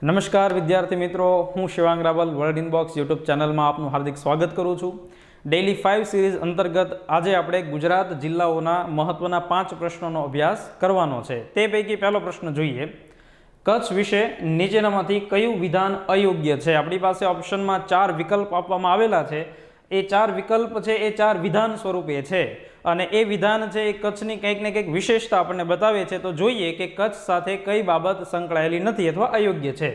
નમસ્કાર વિદ્યાર્થી મિત્રો, હું Shivang Raval world inbox YouTube ચેનલમાં આપનું હાર્દિક સ્વાગત કરું છું. ડેઇલી 5 સિરીઝ અંતર્ગત આજે આપણે ગુજરાત જિલ્લાઓના મહત્વના 5 પ્રશ્નોનો અભ્યાસ કરવાનો છે. તે પૈકી પહેલો પ્રશ્ન જોઈએ. કચ્છ વિશે નીચેનામાંથી કયું વિધાન અયોગ્ય છે? આપણી પાસે ઓપ્શનમાં 4 વિકલ્પ આપવામાં આવેલા છે. એ 4 વિકલ્પ છે એ 4 વિધાન સ્વરૂપે છે અને એ વિધાન છે એ કચ્છની કંઈક ને કંઈક વિશેષતા આપણને બતાવે છે. તો જોઈએ કે કચ્છ સાથે કઈ બાબત સંકળાયેલી નથી અથવા અયોગ્ય છે.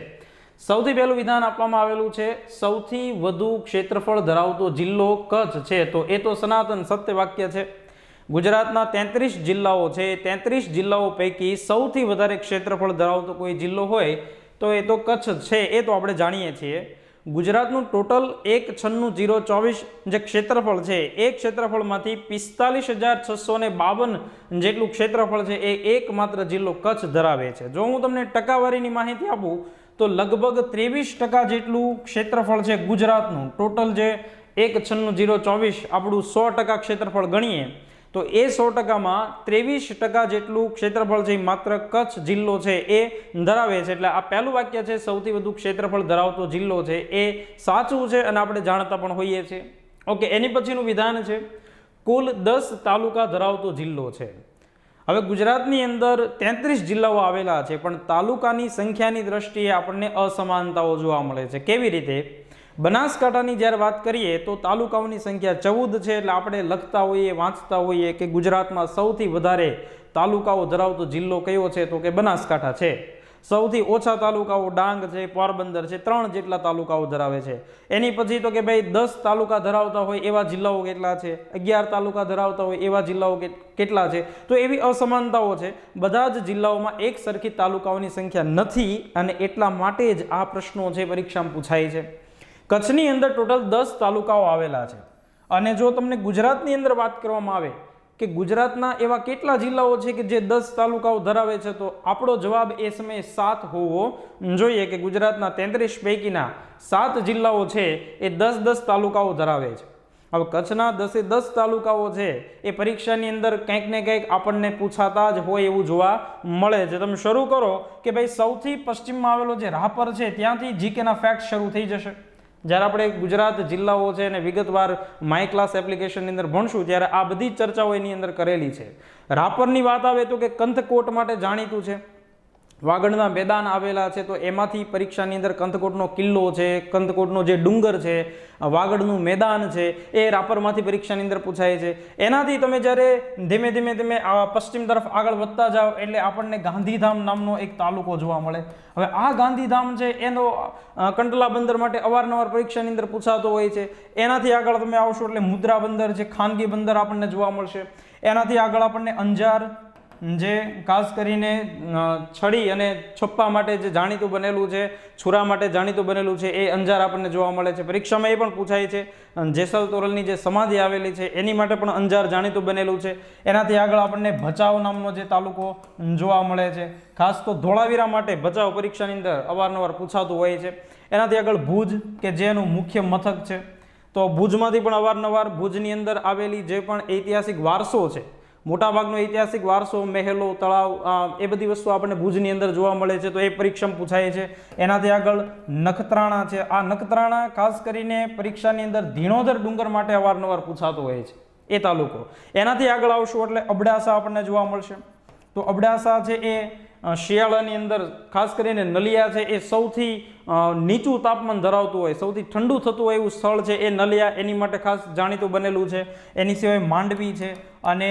સૌથી પહેલું વિધાન આપવામાં આવેલું છે, સૌથી વધુ ક્ષેત્રફળ ધરાવતો જિલ્લો કચ્છ છે. તો એ તો સનાતન સત્ય વાક્ય છે. ગુજરાતના 33 જિલ્લાઓ છે. 33 જિલ્લાઓ પૈકી સૌથી વધારે ક્ષેત્રફળ ધરાવતો કોઈ જિલ્લો હોય તો એ તો કચ્છ છે. એ તો આપણે જાણીએ છીએ. ગુજરાતનું ટોટલ 1,96,024 જે ક્ષેત્રફળ છે એ ક્ષેત્રફળમાંથી 45,652 જેટલું ક્ષેત્રફળ છે એ એકમાત્ર જિલ્લો કચ્છ ધરાવે છે. જો હું તમને ટકાવારીની માહિતી આપું તો લગભગ 23% જેટલું ક્ષેત્રફળ છે ગુજરાતનું. ટોટલ જે 1,96,024 આપણું 100% ક્ષેત્રફળ ગણીએ તો એ 100%માં 23% જેટલું ક્ષેત્રફળ છે માત્ર કચ્છ જિલ્લો છે એ ધરાવે છે. એટલે આ પહેલું વાક્ય છે, સૌથી વધુ ક્ષેત્રફળ ધરાવતો જિલ્લો છે, એ સાચું છે અને આપણે જાણતા પણ હોઈએ છીએ. ઓકે, એની પછીનું વિધાન છે, કુલ 10 તાલુકા ધરાવતો જિલ્લો છે. હવે ગુજરાતની અંદર 33 જિલ્લાઓ આવેલા છે પણ તાલુકાની સંખ્યાની દ્રષ્ટિએ આપણને અસમાનતાઓ જોવા મળે છે. કેવી રીતે? બનાસકાંઠાની જ્યારે વાત કરીએ તો તાલુકાઓની સંખ્યા 14 છે. એટલે આપણે લખતા હોઈએ, વાંચતા હોઈએ કે ગુજરાતમાં સૌથી વધારે તાલુકાઓ ધરાવતો જિલ્લો કયો છે તો કે બનાસકાંઠા છે. સૌથી ઓછા તાલુકાઓ ડાંગ છે, પોરબંદર છે, 3 જેટલા તાલુકાઓ ધરાવે છે. એની પછી તો કે ભાઈ 10 તાલુકા ધરાવતા હોય એવા જિલ્લાઓ કેટલા છે, 11 તાલુકા ધરાવતા હોય એવા જિલ્લાઓ કેટલા છે. તો એવી અસમાનતાઓ છે. બધા જ જિલ્લાઓમાં એક સરખી તાલુકાઓની સંખ્યા નથી અને એટલા માટે જ આ પ્રશ્નો છે પરીક્ષામાં પૂછાય છે. કચ્છની અંદર ટોટલ 10 તાલુકાઓ આવેલા છે અને જો તમને ગુજરાતની અંદર વાત કરવામાં આવે કે ગુજરાતના એવા કેટલા જિલ્લાઓ છે કે જે 10 તાલુકાઓ ધરાવે છે તો આપણો જવાબ એ સમયે 7 હોવો જોઈએ કે ગુજરાતના 33 પૈકીના 7 જિલ્લાઓ છે એ 10 તાલુકાઓ ધરાવે છે. હવે કચ્છના 10 તાલુકાઓ છે એ પરીક્ષાની અંદર કંઈક ને કંઈક આપણને પૂછાતા જ હોય એવું જોવા મળે છે. તમે શરૂ કરો કે ભાઈ સૌથી પશ્ચિમમાં આવેલો જે રાપર છે ત્યાંથી જીકેના ફેક્ટ શરૂ થઈ જશે. જ્યારે આપણે ગુજરાત જિલ્લાઓ છે અને વિગતવાર માય ક્લાસ એપ્લિકેશનની અંદર ભણશું ત્યારે આ બધી ચર્ચાઓ એની અંદર કરેલી છે. રાપરની વાત આવે તો કે કંથકોટ માટે જાણીતું છે. વાગડના મેદાન આવેલા છે તો એમાંથી પરીક્ષાની અંદર કંથકોટનો કિલ્લો છે, કંથકોટનો જે ડુંગર છે, વાગડનું મેદાન છે એ રાપરમાંથી પરીક્ષાની અંદર પૂછાય છે. એનાથી તમે જ્યારે ધીમે ધીમે પશ્ચિમ તરફ આગળ વધતા જાઓ એટલે આપણને ગાંધીધામ નામનો એક તાલુકો જોવા મળે. હવે આ ગાંધીધામ છે એનો કંટલા બંદર માટે અવારનવાર પરીક્ષાની અંદર પૂછાતો હોય છે. એનાથી આગળ તમે આવશો એટલે મુદ્રા બંદર છે, ખાનગી બંદર આપણને જોવા મળશે. એનાથી આગળ આપણને અંજાર જે ખાસ કરીને છડી અને છપ્પા માટે જે જાણીતું બનેલું છે, છુરા માટે જાણીતું બનેલું છે એ અંજાર આપણને જોવા મળે છે. પરીક્ષામાં એ પણ પૂછાય છે. જેસલ તોરલની જે સમાધિ આવેલી છે એની માટે પણ અંજાર જાણીતું બનેલું છે. એનાથી આગળ આપણને ભચાઉ નામનો જે તાલુકો જોવા મળે છે. ખાસ તો ધોળાવીરા માટે ભચાઉ પરીક્ષાની અંદર અવારનવાર પૂછાતું હોય છે. એનાથી આગળ ભુજ કે જેનું મુખ્ય મથક છે તો ભુજમાંથી પણ અવારનવાર ભુજની અંદર આવેલી જે પણ ઐતિહાસિક વારસો છે, મોટાભાગનો ઐતિહાસિક વારસો, મહેલો, તળાવ, એ બધી વસ્તુ આપણને ભુજની અંદર જોવા મળે છે તો એ પરીક્ષામાં પૂછાય છે. એનાથી આગળ નખત્રાણા છે. આ નખત્રાણા ખાસ કરીને પરીક્ષાની અંદર ધીણોધર ડુંગર માટે અવારનવાર પૂછાતો હોય છે એ તાલુકો. એનાથી આગળ આવશું એટલે અબડાસા આપણને જોવા મળશે. તો અબડાસા છે એ શિયાળાની અંદર ખાસ કરીને નલિયા છે એ સૌથી નીચું તાપમાન ધરાવતું હોય, સૌથી ઠંડુ થતું હોય એવું સ્થળ છે એ નલિયા, એની માટે ખાસ જાણીતું બનેલું છે. એની સિવાય માંડવી છે અને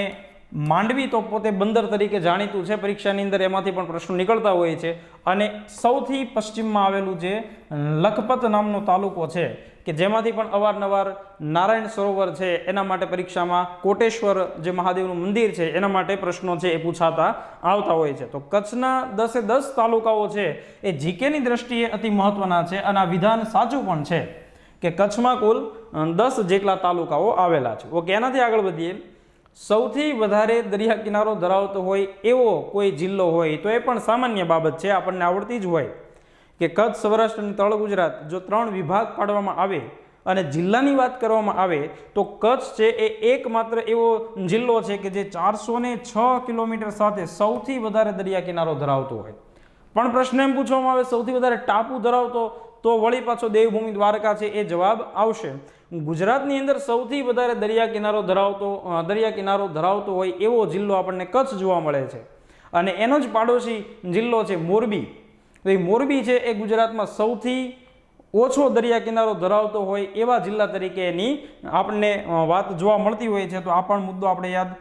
માંડવી તો પોતે બંદર તરીકે જાણીતું છે. પરીક્ષાની અંદર એમાંથી પણ પ્રશ્નો નીકળતા હોય છે. અને સૌથી પશ્ચિમમાં આવેલું જે લખપત નામનો તાલુકો છે કે જેમાંથી પણ અવારનવાર નારાયણ સરોવર છે એના માટે પરીક્ષામાં કોટેશ્વર જે મહાદેવનું મંદિર છે એના માટે પ્રશ્નો છે એ પૂછાતા આવતા હોય છે. તો કચ્છના 10 તાલુકાઓ છે એ જીકેની દ્રષ્ટિએ અતિ મહત્વના છે અને આ વિધાન સાચું પણ છે કે કચ્છમાં કુલ 10 જેટલા તાલુકાઓ આવેલા છે. ઓકે, એનાથી આગળ વધીએ. સૌથી વધારે દરિયા કિનારો ધરાવતો હોય એવો કોઈ જિલ્લો હોય તો એ પણ સામાન્ય બાબત છે, આપણને આવડતી જ હોય કે કચ્છ, સૌરાષ્ટ્ર અને તળ ગુજરાત જો 3 વિભાગ પાડવામાં આવે અને જિલ્લાની વાત કરવામાં આવે તો કચ્છ છે એ એકમાત્ર એવો જિલ્લો છે કે જે 406 કિલોમીટર સાથે સૌથી વધારે દરિયા કિનારો ધરાવતો હોય. પણ પ્રશ્ન એમ પૂછવામાં આવે સૌથી વધારે ટાપુ ધરાવતો, તો વળી પાછો દેવભૂમિ દ્વારકા છે એ જવાબ આવશે. ગુજરાતની અંદર સૌથી વધારે દરિયા કિનારો ધરાવતો હોય એવો જિલ્લો આપણને કચ્છ જોવા મળે છે, અને એનો જ પાડોશી જિલ્લો છે મોરબી. તો એ મોરબી છે એ ગુજરાતમાં સૌથી ઓછો દરિયા કિનારો ધરાવતો હોય એવા જિલ્લા તરીકે એની આપણને વાત જોવા મળતી હોય છે. તો આ પણ મુદ્દો આપણે યાદ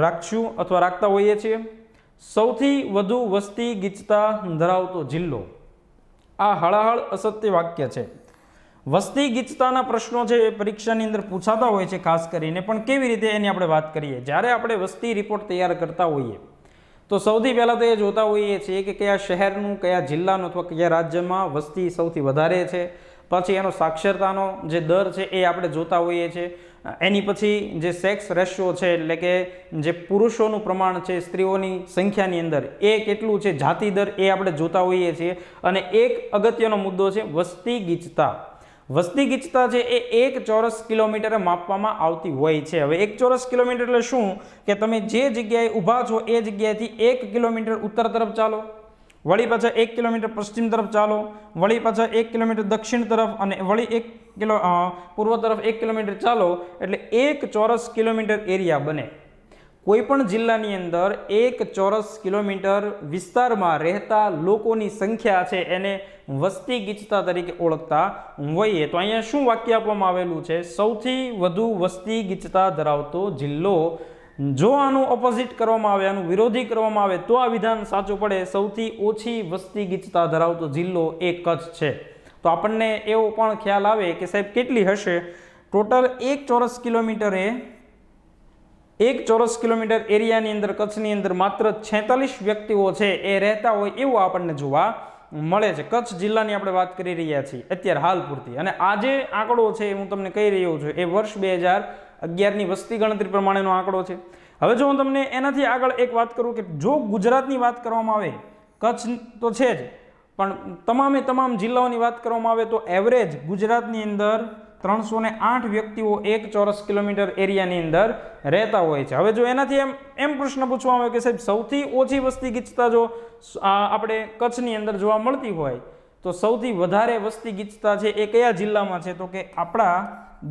રાખશું અથવા રાખતા હોઈએ છીએ. સૌથી વધુ વસ્તી ગીચતા ધરાવતો જિલ્લો, આ હળાહળ અસત્ય વાક્ય છે. વસ્તી ગીચતાના પ્રશ્નો છે એ પરીક્ષાની અંદર પૂછાતા હોય છે ખાસ કરીને, પણ કેવી રીતે એની આપણે વાત કરીએ. જ્યારે આપણે વસ્તી રિપોર્ટ તૈયાર કરતા હોઈએ તો સૌથી પહેલાં તો એ જોતા હોઈએ છીએ કે કયા શહેરનું, કયા જિલ્લાનું અથવા કયા રાજ્યમાં વસ્તી સૌથી વધારે છે. પછી એનો સાક્ષરતાનો જે દર છે એ આપણે જોતા હોઈએ છીએ. એની પછી જે સેક્સ રેશિયો છે, એટલે કે જે પુરુષોનું પ્રમાણ છે સ્ત્રીઓની સંખ્યાની અંદર એ કેટલું છે, જાતિ દર, એ આપણે જોતા હોઈએ છીએ. અને એક અગત્યનો મુદ્દો છે વસ્તી ગીચતા. વસ્તી ગીચતા છે એ 1 ચોરસ કિલોમીટરે માપવામાં આવતી હોય છે. હવે 1 ચોરસ કિલોમીટર એટલે શું કે તમે જે જગ્યાએ ઊભા છો એ જગ્યાએથી 1 કિલોમીટર ઉત્તર તરફ ચાલો, વળી પાછા 1 કિલોમીટર પશ્ચિમ તરફ ચાલો, વળી પાછા 1 કિલોમીટર દક્ષિણ તરફ, અને વળી પૂર્વ તરફ 1 કિલોમીટર ચાલો, એટલે 1 ચોરસ કિલોમીટર એરિયા બને. કોઈ પણ જિલ્લાની અંદર 1 ચોરસ કિલોમીટર વિસ્તારમાં રહેતા લોકોની સંખ્યા છે એને વસ્તી ગીચતા તરીકે ઓળખતા હોઈએ. તો અહીંયા શું વાક્ય આપવામાં આવેલું છે? સૌથી વધુ વસ્તી ગીચતા ધરાવતો જિલ્લો. જો આનું ઓપોઝિટ કરવામાં આવે, આનું વિરોધી કરવામાં આવે તો આ વિધાન સાચું પડે. સૌથી ઓછી વસ્તી ગીચતા ધરાવતો જિલ્લો એ કચ્છ છે. તો આપણને એવો પણ ખ્યાલ આવે કે સાહેબ કેટલી હશે ટોટલ 1 ચોરસ કિલોમીટરે, 1 ચોરસ કિલોમીટર એરિયાની અંદર કચ્છની અંદર માત્ર 46 વ્યક્તિઓ છે એ રહેતા હોય એવું આપણને જોવા મળે છે. કચ્છ જિલ્લાની આપણે વાત કરી રહ્યા છીએ અત્યારે હાલ પૂરતી. અને આ જે આંકડો છે હું તમને કહી રહ્યો છું એ વર્ષ 2011ની વસ્તી ગણતરી પ્રમાણેનો આંકડો છે. હવે જો હું તમને એનાથી આગળ એક વાત કરું કે જો ગુજરાતની વાત કરવામાં આવે, કચ્છ તો છે જ, પણ તમામ જિલ્લાઓની વાત કરવામાં આવે તો એવરેજ ગુજરાતની અંદર 308 વ્યક્તિઓ 1 ચોરસ કિલોમીટર એરિયાની અંદર રહેતા હોય છે. હવે જો એનાથી એમ પ્રશ્ન પૂછવામાં આવે કે સાહેબ સૌથી ઓછી વસ્તી ગીચતા જો આપણે કચ્છની અંદર જોવા મળતી હોય તો સૌથી વધારે વસ્તી ગીચતા છે એ કયા જિલ્લામાં છે? તો કે આપણા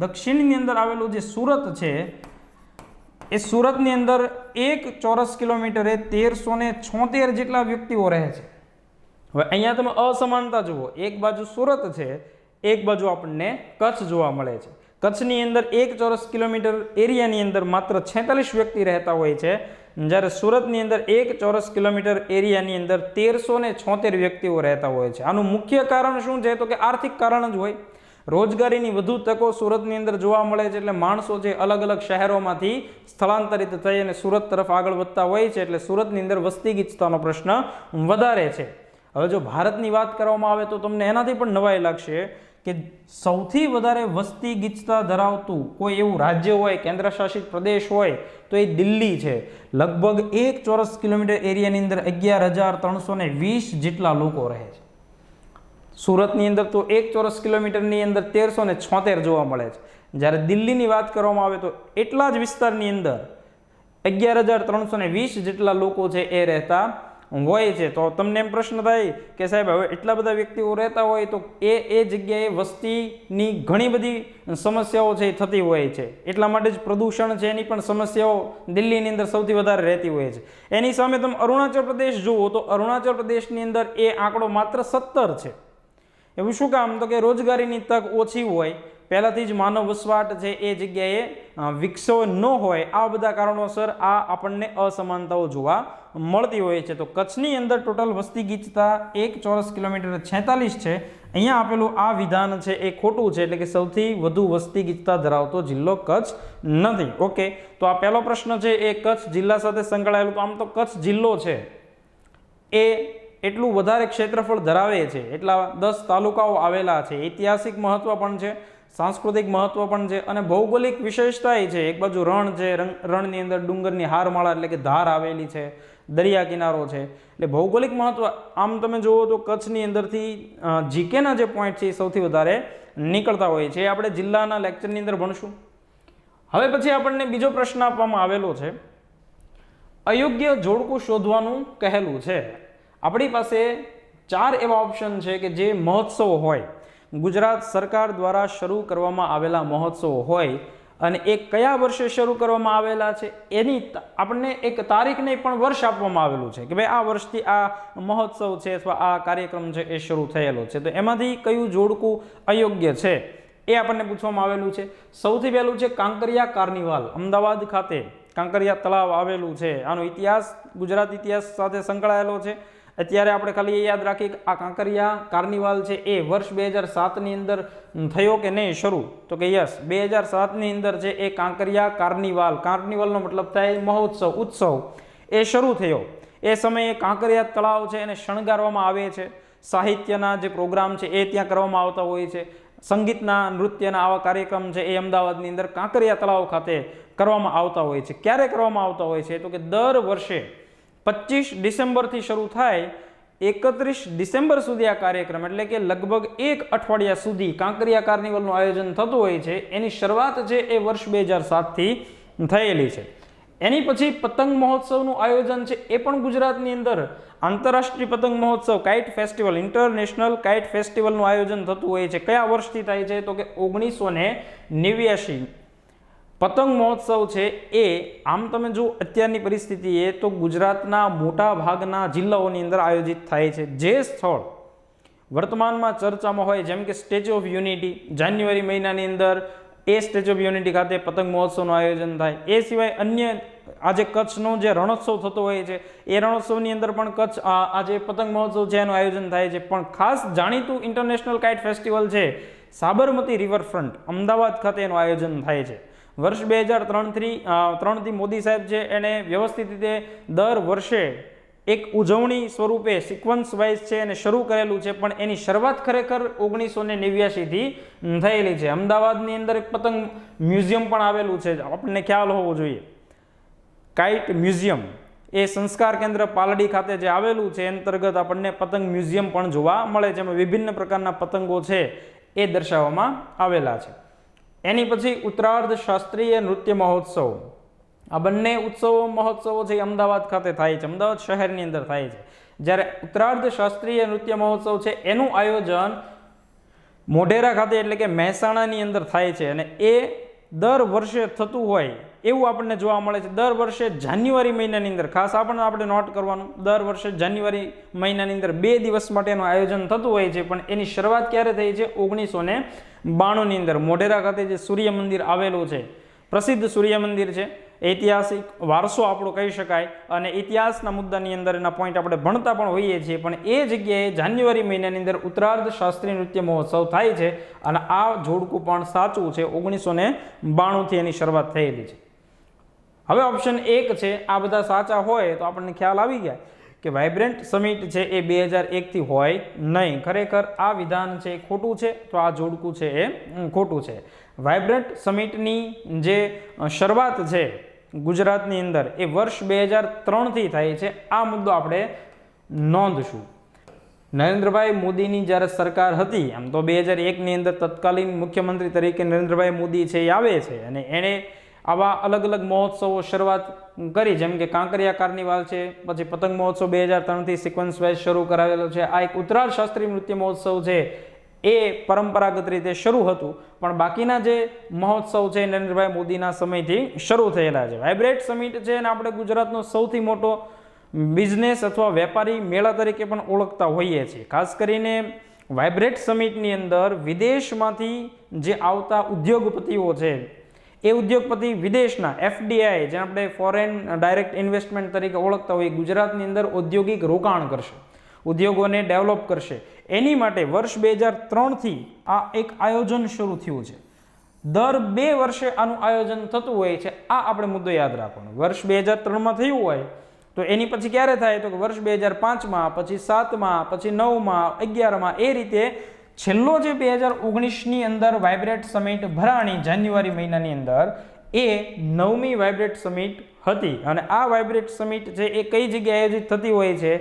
દક્ષિણની અંદર આવેલું જે સુરત છે એ સુરતની અંદર 1 ચોરસ કિલોમીટરે 1376 જેટલા વ્યક્તિઓ રહે છે. હવે અહીંયા તમે અસમાનતા જુઓ, એક બાજુ સુરત છે, એક બાજુ આપણને કચ્છ જોવા મળે છે. કચ્છની અંદર 1 ચોરસ કિલોમીટર એરિયાની અંદર માત્ર 46 વ્યક્તિ રહેતા હોય છે, જ્યારે સુરતની અંદર 1 ચોરસ કિલોમીટર એરિયાની અંદર 1376 વ્યક્તિઓ રહેતા હોય છે. આનું મુખ્ય કારણ શું છે? તો કે આર્થિક કારણ જ હોય. રોજગારીની વધુ તકો સુરતની અંદર જોવા મળે છે, એટલે માણસો જે અલગ અલગ શહેરોમાંથી સ્થળાંતરિત થઈ અને સુરત તરફ આગળ વધતા હોય છે, એટલે સુરતની અંદર વસ્તી ગીચતાનો પ્રશ્ન વધારે છે. હવે જો ભારતની વાત કરવામાં આવે તો તમને એનાથી પણ નવાઈ લાગશે કે સૌથી વધારે વસ્તી ગીચતા ધરાવતું કોઈ એવું રાજ્ય હોય, કેન્દ્ર શાસિત પ્રદેશ હોય તો એ દિલ્હી છે. લગભગ 1 ચોરસ કિલોમીટર એરિયાની અંદર 11,320 જેટલા લોકો રહે છે. સુરતની અંદર તો 1 ચોરસ કિલોમીટરની અંદર 1376 જોવા મળે છે. જ્યારે દિલ્હીની વાત કરવામાં આવે તો એટલા જ વિસ્તારની અંદર 11,320 જેટલા લોકો છે એ રહેતા હોય છે. તો તમને એમ પ્રશ્ન થાય કે સાહેબ હવે એટલા બધા વ્યક્તિઓ રહેતા હોય તો એ જગ્યાએ વસ્તીની ઘણી બધી સમસ્યાઓ છે એ થતી હોય છે, એટલા માટે જ પ્રદૂષણ છે એની પણ સમસ્યાઓ દિલ્હીની અંદર સૌથી વધારે રહેતી હોય છે. એની સામે તમે અરુણાચલ પ્રદેશ જુઓ તો અરુણાચલ પ્રદેશની અંદર એ આંકડો માત્ર 17 છે. એવું શું કામ? તો કે રોજગારીની તક ઓછી હોય, પહેલાથી જ માનવ વસવાટ છે એ જગ્યાએ વિકસો ન હોય, આ બધા કારણોસર આ આપણને અસમાનતાઓ જોવા મળતી હોય છે. તો કચ્છની અંદર ટોટલ વસ્તી ગીચતા 1 ચોરસ કિલોમીટર 46 છે. અહીંયા આપેલું આ વિધાન છે એ ખોટું છે, એટલે કે સૌથી વધુ વસ્તી ગીચતા ધરાવતો જિલ્લો કચ્છ નથી. ઓકે, તો આ પહેલો પ્રશ્ન છે એ કચ્છ જિલ્લા સાથે સંકળાયેલું. તો આમ તો કચ્છ જિલ્લો છે એ એટલું વધારે ક્ષેત્રફળ ધરાવે છે, એટલા 10 તાલુકાઓ આવેલા છે, ઐતિહાસિક મહત્વ પણ છે, સાંસ્કૃતિક મહત્વ પણ છે, અને ભૌગોલિક વિશેષતા છે. એક બાજુ રણ છે, રણની અંદર ડુંગરની હારમાળા એટલે કે ધાર આવેલી છે, દરિયા કિનારો છે, એટલે ભૌગોલિક મહત્વ આમ તમે જુઓ તો કચ્છની અંદરથી જીકેના જે પોઈન્ટ છે એ સૌથી વધારે નીકળતા હોય છે. આપણે જિલ્લાના લેક્ચરની અંદર ભણશું. હવે પછી આપણને બીજો પ્રશ્ન આપવામાં આવેલો છે, અયોગ્ય જોડકું શોધવાનું કહેલું છે. આપણી પાસે 4 એવા ઓપ્શન છે કે જે મહોત્સવો હોય, ગુજરાત સરકાર દ્વારા શરૂ કરવામાં આવેલા મહોત્સવો હોય અને એ કયા વર્ષે શરૂ કરવામાં આવેલા છે એની આપણને એક તારીખ નહીં પણ વર્ષ આપવામાં આવેલું છે કે ભાઈ આ વર્ષથી આ મહોત્સવ છે અથવા આ કાર્યક્રમ છે એ શરૂ થયેલો છે. તો એમાંથી કયું જોડકું અયોગ્ય છે એ આપણને પૂછવામાં આવેલું છે. સૌથી પહેલું છે કાંકરિયા કાર્નિવાલ. અમદાવાદ ખાતે કાંકરિયા તળાવ આવેલું છે. આનો ઇતિહાસ ગુજરાત ઇતિહાસ સાથે સંકળાયેલો છે. અત્યારે આપણે ખાલી એ યાદ રાખીએ કે આ કાંકરિયા કાર્નિવાલ છે એ વર્ષ 2007ની અંદર થયો કે નહીં શરૂ, તો કે યસ 2007ની અંદર છે એ કાંકરિયા કાર્નિવાલનો મતલબ થાય મહોત્સવ, ઉત્સવ એ શરૂ થયો. એ સમયે કાંકરિયા તળાવ છે એને શણગારવામાં આવે છે. સાહિત્યના જે પ્રોગ્રામ છે એ ત્યાં કરવામાં આવતા હોય છે. સંગીતના નૃત્યના આવા કાર્યક્રમ છે એ અમદાવાદની અંદર કાંકરિયા તળાવ ખાતે કરવામાં આવતા હોય છે. ક્યારે કરવામાં આવતા હોય છે? તો કે દર વર્ષે 25 ડિસેમ્બરથી શરૂ થાય 31 ડિસેમ્બર સુધી આ કાર્યક્રમ, એટલે કે લગભગ 1 અઠવાડિયા સુધી કાંકરિયા કાર્નિવલનું આયોજન થતું હોય છે. એની શરૂઆત છે એ વર્ષ 2007થી થયેલી છે. એની પછી પતંગ મહોત્સવનું આયોજન છે એ પણ ગુજરાતની અંદર આંતરરાષ્ટ્રીય પતંગ મહોત્સવ કાઇટ ફેસ્ટિવલ, ઇન્ટરનેશનલ કાઇટ ફેસ્ટિવલનું આયોજન થતું હોય છે. કયા વર્ષથી થાય છે? તો કે 1989 પતંગ મહોત્સવ છે એ આમ તમે જો અત્યારની પરિસ્થિતિએ તો ગુજરાતના મોટા ભાગના જિલ્લાઓની અંદર આયોજિત થાય છે. જે સ્થળ વર્તમાનમાં ચર્ચામાં હોય જેમ કે સ્ટેચ્યુ ઓફ યુનિટી, જાન્યુઆરી મહિનાની અંદર એ સ્ટેચ્યુ ઓફ યુનિટી ખાતે પતંગ મહોત્સવનું આયોજન થાય. એ સિવાય અન્ય આજે કચ્છનો જે રણોત્સવ થતો હોય છે એ રણોત્સવની અંદર પણ કચ્છ આજે પતંગ મહોત્સવ છે એનું આયોજન થાય છે. પણ ખાસ જાણીતું ઇન્ટરનેશનલ કાઇટ ફેસ્ટિવલ છે સાબરમતી રિવરફ્રન્ટ અમદાવાદ ખાતે એનું આયોજન થાય છે. વર્ષ 2003થી મોદી સાહેબ છે એને વ્યવસ્થિત રીતે દર વર્ષે એક ઉજવણી સ્વરૂપે સિક્વન્સ વાઇઝ છે એને શરૂ કરેલું છે. પણ એની શરૂઆત ખરેખર 1989થી થયેલી છે. અમદાવાદની અંદર એક પતંગ મ્યુઝિયમ પણ આવેલું છે, આપણને ખ્યાલ હોવો જોઈએ. કાઇટ મ્યુઝિયમ એ સંસ્કાર કેન્દ્ર પાલડી ખાતે જે આવેલું છે એ અંતર્ગત આપણને પતંગ મ્યુઝિયમ પણ જોવા મળે છે. એમાં વિભિન્ન પ્રકારના પતંગો છે એ દર્શાવવામાં આવેલા છે. એની પછી ઉત્તરાર્ધ શાસ્ત્રીય નૃત્ય મહોત્સવ. આ બંને મહોત્સવો છે એ અમદાવાદ ખાતે થાય છે, અમદાવાદ શહેરની અંદર થાય છે. જ્યારે ઉત્તરાર્ધ શાસ્ત્રીય નૃત્ય મહોત્સવ છે એનું આયોજન મોઢેરા ખાતે એટલે કે મહેસાણાની અંદર થાય છે. અને એ દર વર્ષે થતું હોય એવું આપણને જોવા મળે છે. દર વર્ષે જાન્યુઆરી મહિનાની અંદર, ખાસ આપણે નોટ કરવાનું, દર વર્ષે જાન્યુઆરી મહિનાની અંદર 2 દિવસ માટેનું આયોજન થતું હોય છે. પણ એની શરૂઆત ક્યારે થઈ છે? 1992ની અંદર મોઢેરા ખાતે જે સૂર્ય મંદિર આવેલું છે, પ્રસિદ્ધ સૂર્ય મંદિર છે, ઐતિહાસિક વારસો આપણો કહી શકાય. અને ઇતિહાસના મુદ્દાની અંદર એના પોઈન્ટ આપણે ભણતા પણ હોઈએ છીએ. પણ એ જગ્યાએ જાન્યુઆરી મહિનાની અંદર ઉત્તરાર્ધ શાસ્ત્રીય નૃત્ય મહોત્સવ થાય છે. અને આ જોડકું પણ સાચું છે. 1992થી એની શરૂઆત થયેલી છે. હવે ઓપ્શન 1 છે, આ બધા સાચા હોય તો આપણને ખ્યાલ આવી ગયા કે વાઇબ્રન્ટ સમિટ છે એ 2001થી હોય નહીં. ખરેખર આ વિધાન છે એ ખોટું છે, તો આ જોડકું છે એ ખોટું છે. વાઇબ્રન્ટ સમિટની જે શરૂઆત છે ગુજરાતની અંદર એ વર્ષ 2003થી થાય છે. આ મુદ્દો આપણે નોંધશું. નરેન્દ્રભાઈ મોદીની જ્યારે સરકાર હતી, આમ તો 2001ની અંદર તત્કાલીન મુખ્યમંત્રી તરીકે નરેન્દ્રભાઈ મોદી છે એ આવે છે અને એણે આવા અલગ અલગ મહોત્સવો શરૂઆત કરી, જેમ કે કાંકરિયા કાર્નિવાલ છે, પછી પતંગ મહોત્સવ 2003થી સિક્વન્સ વાઇઝ શરૂ કરાવેલો છે. આ એક ઉત્તરાર્ધ શાસ્ત્રીય નૃત્ય મહોત્સવ છે એ પરંપરાગત રીતે શરૂ હતું. પણ બાકીના જે મહોત્સવ છે નરેન્દ્રભાઈ મોદીના સમયથી શરૂ થયેલા છે. વાઇબ્રન્ટ સમિટ છે અને આપણે ગુજરાતનો સૌથી મોટો બિઝનેસ અથવા વેપારી મેળા તરીકે પણ ઓળખતા હોઈએ છીએ. ખાસ કરીને વાઇબ્રન્ટ સમિટની અંદર વિદેશમાંથી જે આવતા ઉદ્યોગપતિઓ છે એ ઉદ્યોગપતિ વિદેશના FDI જે આપણે ફોરેન ડાયરેક્ટ ઇન્વેસ્ટમેન્ટ તરીકે ઓળખતા હોઈએ, ગુજરાતની અંદર ઔદ્યોગિક રોકાણ કરશે, ઉદ્યોગોને ડેવલપ કરશે. એની માટે વર્ષ 2003થી આ એક આયોજન શરૂ થયું છે. દર 2 વર્ષે આનું આયોજન થતું હોય છે. આ આપણે મુદ્દો યાદ રાખવાનો. વર્ષ 2003માં થયું હોય તો એની પછી ક્યારે થાય? તો કે વર્ષ 2005માં, પછી 7માં, પછી 9માં, 11માં, એ રીતે છેલ્લો જે 2019ની અંદર વાઇબ્રન્ટ સમિટ ભરાણી જાન્યુઆરી મહિનાની અંદર એ 9મી વાઇબ્રન્ટ સમિટ હતી. અને આ વાઇબ્રન્ટ સમિટ છે એ કઈ જગ્યાએ આયોજિત થતી હોય છે?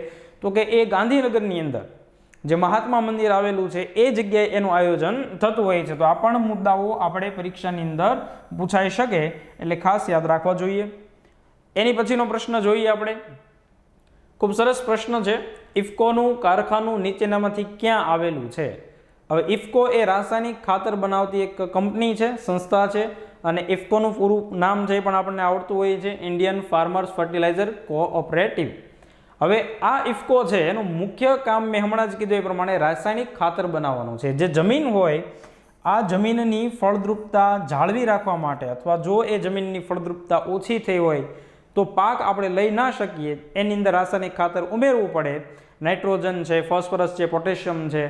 તો કે એ ગાંધીનગરની અંદર જે મહાત્મા મંદિર આવેલું છે એ જગ્યાએ એનું આયોજન થતું હોય છે. તો આ પણ મુદ્દાઓ આપણે પરીક્ષાની અંદર પૂછાઈ શકે, એટલે ખાસ યાદ રાખવા જોઈએ. એની પછીનો પ્રશ્ન જોઈએ આપણે. ખૂબ સરસ પ્રશ્ન છે. ઇફકોનું કારખાનું નીચેનામાંથી ક્યાં આવેલું છે? હવે ઇફકો એ રાસાયણિક ખાતર બનાવતી એક કંપની છે, સંસ્થા છે, અને ઇફકોનું પૂરું નામ છે પણ આપણને આવડતું હોય છે ઇન્ડિયન ફાર્મર્સ ફર્ટિલાઇઝર કોઓપરેટિવ. હવે આ ઇફકો છે એનું મુખ્ય કામ મેં હમણાં જ કીધું એ પ્રમાણે રાસાયણિક ખાતર બનાવવાનું છે. જે જમીન હોય આ જમીનની ફળદ્રુપતા જાળવી રાખવા માટે, અથવા જો એ જમીનની ફળદ્રુપતા ઓછી થઈ હોય તો પાક આપણે લઈ ના શકીએ, એની અંદર રાસાયણિક ખાતર ઉમેરવું પડે. નાઇટ્રોજન છે, ફોસ્ફરસ છે, પોટેશિયમ છે,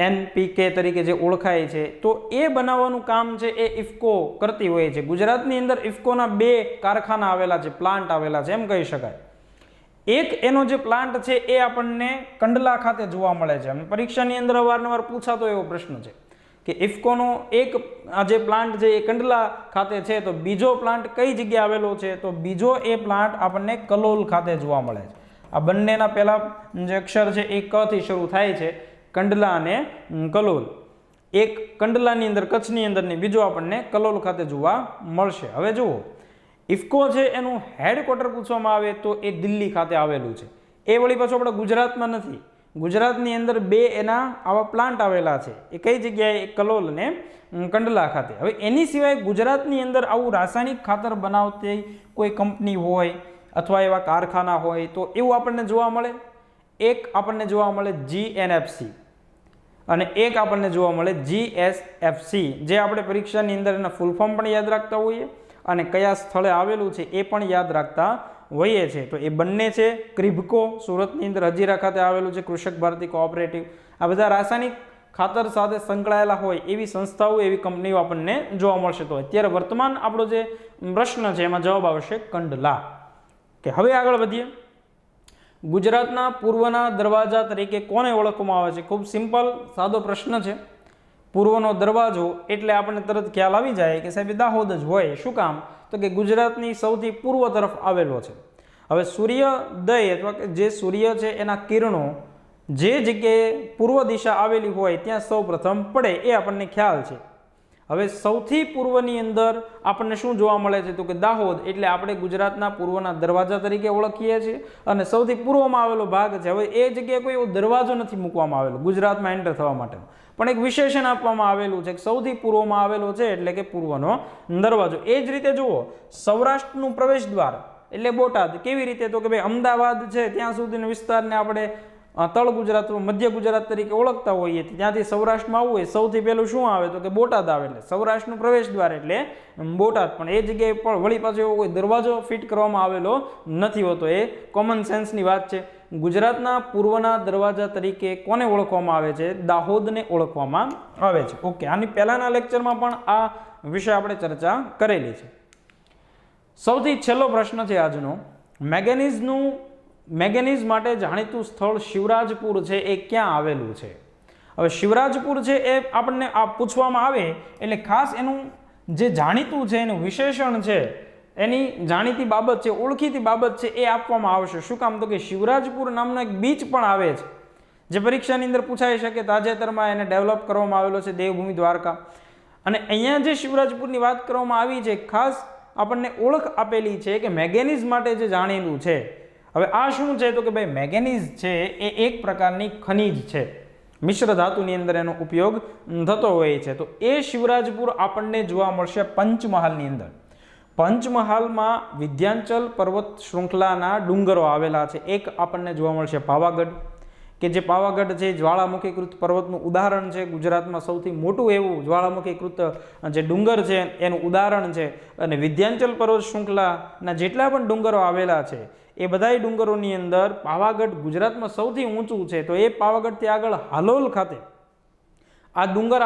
NPK તરીકે જે ઓળખાય છે, તો એ બનાવવાનું કામ છે એ ઇફકો કરતી હોય છે. ગુજરાતની અંદર ઇફકોના 2 કારખાના આવેલા છે, પ્લાન્ટ આવેલા છે એમ કહી શકાય. એક એનો જે પ્લાન્ટ છે એ આપણને કંડલા ખાતે જોવા મળે છે, અને પરીક્ષાની અંદર અવારનવાર પૂછાતો એવો પ્રશ્ન છે કે ઇફકોનો એક આ જે પ્લાન્ટ છે એ કંડલા ખાતે છે, તો બીજો પ્લાન્ટ કઈ જગ્યાએ આવેલો છે? તો બીજો એ પ્લાન્ટ આપણને કલોલ ખાતે જોવા મળે છે. આ બંનેના પહેલા જે અક્ષર છે એ ક થી શરૂ થાય છે, કંડલા અને કલોલ. એક કંડલાની અંદર કચ્છની અંદરની, બીજો આપણને કલોલ ખાતે જોવા મળશે. હવે જુઓ, ઇફકો છે એનું હેડક્વાર્ટર પૂછવામાં આવે તો એ દિલ્હી ખાતે આવેલું છે. એ વળી પાછું આપણે ગુજરાતમાં નથી. ગુજરાતની અંદર 2 એના આવા પ્લાન્ટ આવેલા છે. એ કઈ જગ્યાએ? કલોલ અને કંડલા ખાતે. હવે એની સિવાય ગુજરાતની અંદર આવું રાસાયણિક ખાતર બનાવતી કોઈ કંપની હોય અથવા એવા કારખાના હોય તો એવું આપણને જોવા મળે. એક આપણને જોવા મળે GNFC અને એક આપણને જોવા મળે GSFC, જે આપણે પરીક્ષાની અંદર એના ફૂલ ફોર્મ પણ યાદ રાખતા હોઈએ અને કયા સ્થળે આવેલું છે એ પણ યાદ રાખતા હોઈએ છે. તો એ બંને છે. ક્રિબકો સુરતની અંદર હજીરા ખાતે આવેલું છે, કૃષક ભારતી કોઓપરેટિવ. આ બધા રાસાયણિક ખાતર સાથે સંકળાયેલા હોય એવી સંસ્થાઓ, એવી કંપનીઓ આપણને જોવા મળશે. તો અત્યારે વર્તમાન આપણો જે પ્રશ્ન છે એમાં જવાબ આવશે કંડલા. કે હવે આગળ વધીએ. ગુજરાતના પૂર્વના દરવાજા તરીકે કોને ઓળખવામાં આવે છે? ખૂબ સિમ્પલ સાદો પ્રશ્ન છે. પૂર્વનો દરવાજો એટલે આપણને તરત ખ્યાલ આવી જાય કે સાહેબ દાહોદ જ હોય. શું કામ? તો કે ગુજરાતની સૌથી પૂર્વ તરફ આવેલો છે. હવે સૂર્યોદય અથવા કે જે સૂર્ય છે એના કિરણો જે જગ્યાએ પૂર્વ દિશા આવેલી હોય ત્યાં સૌ પ્રથમ પડે એ આપણને ખ્યાલ છે. હવે સૌથી પૂર્વની અંદર આપણને શું જોવા મળે છે? તો કે દાહોદ, એટલે આપણે ગુજરાતના પૂર્વના દરવાજા તરીકે ઓળખીએ છીએ અને સૌથી પૂર્વમાં આવેલો ભાગ છે. હવે એ જગ્યાએ કોઈ એવો દરવાજો નથી મૂકવામાં આવેલો ગુજરાતમાં એન્ટર થવા માટેનો, પણ એક વિશેષણ આપવામાં આવેલું છે કે સૌથી પૂર્વમાં આવેલો છે એટલે કે પૂર્વનો દરવાજો. એ જ રીતે જુઓ, સૌરાષ્ટ્રનું પ્રવેશ દ્વાર એટલે બોટાદ. કેવી રીતે? તો કે ભાઈ અમદાવાદ છે ત્યાં સુધીનો વિસ્તારને આપણે તળ ગુજરાત, મધ્ય ગુજરાત તરીકે ઓળખતા હોઈએ. ત્યાંથી સૌરાષ્ટ્રમાં આવવું હોય સૌથી પહેલું શું આવે? તો કે બોટાદ આવે. એટલે સૌરાષ્ટ્રનું પ્રવેશ દ્વાર એટલે બોટાદ. પણ એ જગ્યાએ પણ વળી પાછો એવો કોઈ દરવાજો ફિટ કરવામાં આવેલો નથી હોતો. એ કોમન સેન્સની વાત છે. ગુજરાતના પૂર્વના દરવાજા તરીકે કોને ઓળખવામાં આવે છે? દાહોદને ઓળખવામાં આવે છે. ઓકે, આની પહેલાના લેક્ચરમાં પણ આ વિશે આપણે ચર્ચા કરેલી છે. સૌથી છેલ્લો પ્રશ્ન છે આજનો. મેંગેનીઝ માટે જાણીતું સ્થળ શિવરાજપુર છે એ ક્યાં આવેલું છે? હવે શિવરાજપુર છે એ આપણને આ પૂછવામાં આવે એટલે ખાસ એનું જે જાણીતું છે, એનું વિશેષણ છે, એની જાણીતી બાબત છે, ઓળખીતી બાબત છે એ આપવામાં આવશે. શું કામ? તો કે શિવરાજપુર નામનો એક બીચ પણ આવે છે જે પરીક્ષાની અંદર પૂછાઈ શકે. તાજેતરમાં એને ડેવલપ કરવામાં આવેલો છે, દેવભૂમિ દ્વારકા. અને અહીંયા જે શિવરાજપુરની વાત કરવામાં આવી છે, ખાસ આપણને ઓળખ આપેલી છે કે મેંગેનીઝ માટે જે જાણેલું છે. હવે આ શું છે? તો કે ભાઈ મેંગેનીઝ છે એ એક પ્રકારની ખનિજ છે, મિશ્ર ધાતુની અંદર એનો ઉપયોગ થતો હોય છે. તો એ શિવરાજપુર આપણને જોવા મળશે પંચમહાલની અંદર. પંચમહાલમાં વિંધ્યાચલ પર્વત શૃંખલાના ડુંગરો આવેલા છે. એક આપણને જોવા મળશે પાવાગઢ, કે જે પાવાગઢ છે જ્વાળામુખીકૃત પર્વતનું ઉદાહરણ છે. ગુજરાતમાં સૌથી મોટું એવું જ્વાળામુખીકૃત જે ડુંગર છે એનું ઉદાહરણ છે. અને વિંધ્યાચલ પર્વત શૃંખલાના જેટલા પણ ડુંગરો આવેલા છે એ બધાય ડુંગરોની અંદર પાવાગઢ ગુજરાતમાં સૌથી ઊંચું છે. તો એ પાવાગઢથી આગળ હાલોલ ખાતે આ ડુંગર,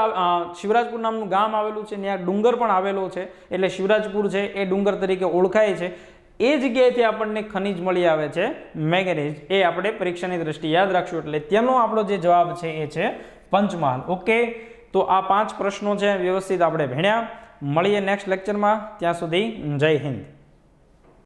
શિવરાજપુર નામનું ગામ આવેલું છે, ત્યાં ડુંગર પણ આવેલો છે. એટલે શિવરાજપુર છે એ ડુંગર તરીકે ઓળખાય છે. એ જગ્યાએથી આપણને ખનિજ મળી આવે છે મેંગેનીઝ. એ આપણે પરીક્ષાની દ્રષ્ટિએ યાદ રાખશું. એટલે તેનો આપણો જે જવાબ છે એ છે પંચમહાલ. ઓકે, તો આ 5 પ્રશ્નો છે વ્યવસ્થિત આપણે ભણ્યા. મળીએ નેક્સ્ટ લેક્ચરમાં. ત્યાં સુધી જય હિન્દ.